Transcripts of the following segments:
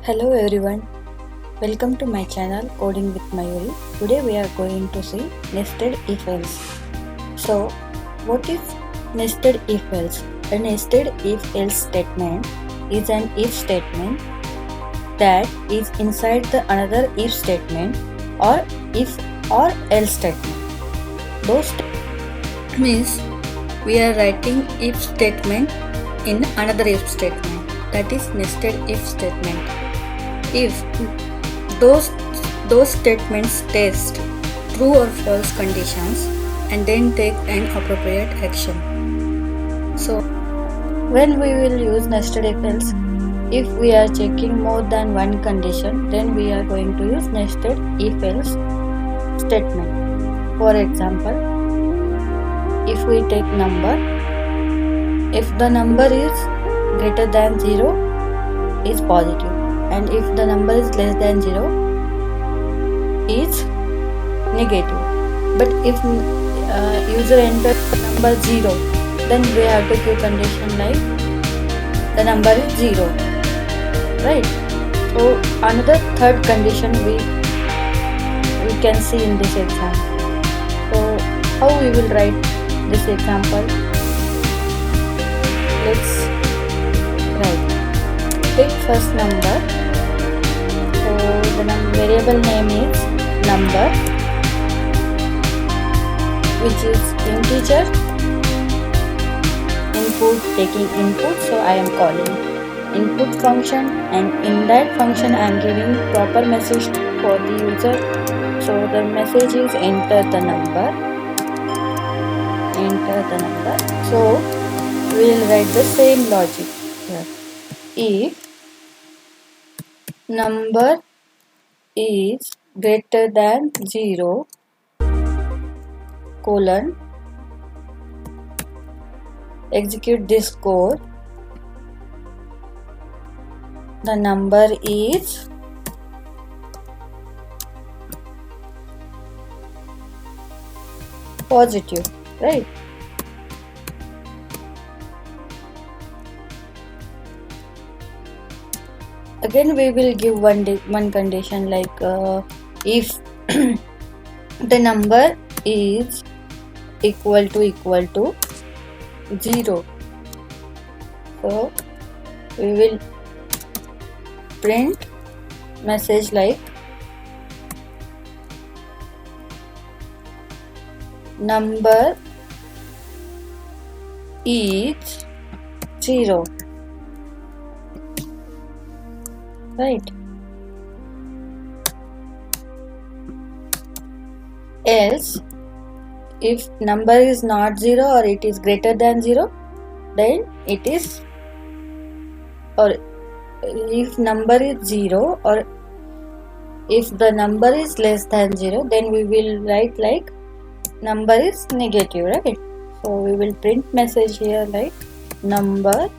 Hello everyone, welcome to my channel Coding with Mayuri. Today we are going to see nested if else. So, what is nested if else? A nested if else statement is an if statement that is inside the another if statement or if or else statement. Those means we are writing if statement in another if statement, that is nested if statement. If those statements test true or false conditions and then take an appropriate action. So when we will use nested if else, if we are checking more than one condition, then we are going to use nested if else statement. For example, if we take number, if the number is greater than 0 is positive, and if the number is less than 0 is negative. But if user enters number 0, then we have to give condition like the number is 0, right? So another third condition we can see in this example. So how we will write this example? Let's write. Take first number. So the variable name is number, which is integer. Input, taking input, so I am calling input function, and in that function I am giving proper message for the user. So the message is enter the number. So we will write the same logic here. If number is greater than 0 colon, execute this code, the number is positive, right? Again we will give one condition like if the number is equal to 0, so we will print message like number is 0, right? Else, if number is not 0 or it is greater than 0, then it is, or if number is 0 or if the number is less than 0, then we will write like number is negative, right? So we will print message here like number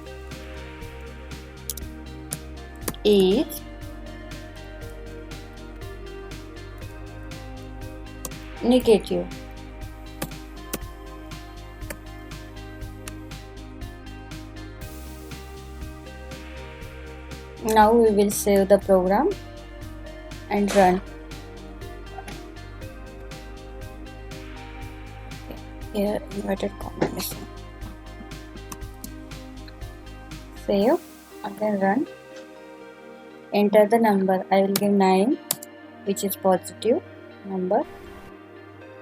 is negative. Now we will save the program and run. Here inverted comma missing. Save, again run. Enter the number. I will give 9, which is positive number.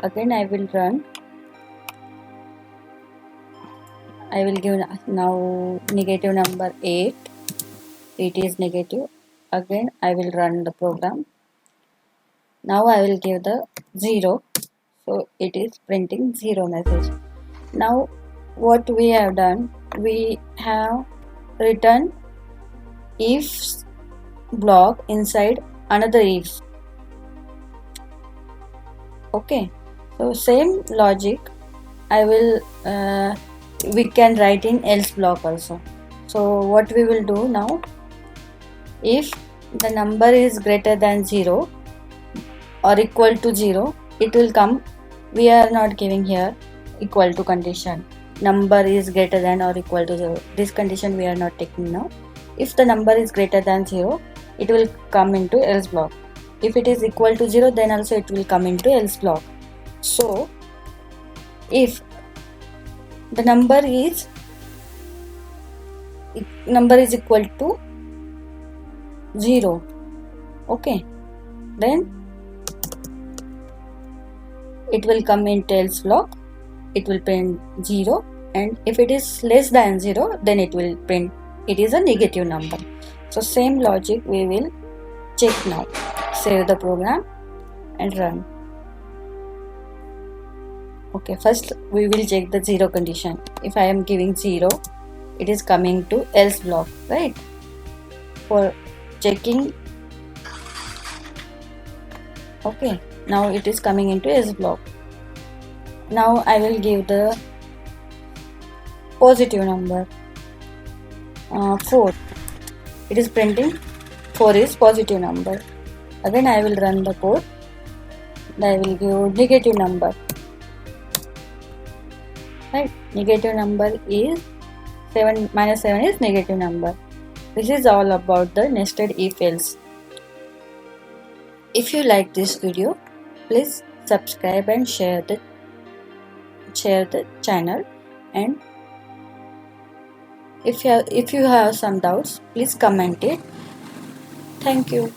Again I will run. I will give now negative number 8. It is negative. Again I will run the program. Now I will give the 0. So it is printing 0 message. Now what we have done, we have written if block inside another if. Okay, so same logic I will we can write in else block also. So what we will do now, if the number is greater than 0 or equal to 0, it will come. We are not giving here equal to condition. Number is greater than or equal to 0. This condition we are not taking now. If the number is greater than 0, it will come into else block. If it is equal to 0, then also it will come into else block. So if the number is equal to 0, okay, then it will come into else block, it will print 0, and if it is less than 0, then it will print it is a negative number. So same logic we will check now. Save the program and run. Okay, first we will check the 0 condition. If I am giving 0, it is coming to else block, right? For checking, okay, now it is coming into else block. Now I will give the positive number 4. It is printing 4 is positive number. Again I will run the code and I will give negative number, right? Negative number is 7, minus 7 is negative number. This is all about the nested if else. If you like this video, please subscribe and share the channel, and if you have some doubts, please comment it. Thank you.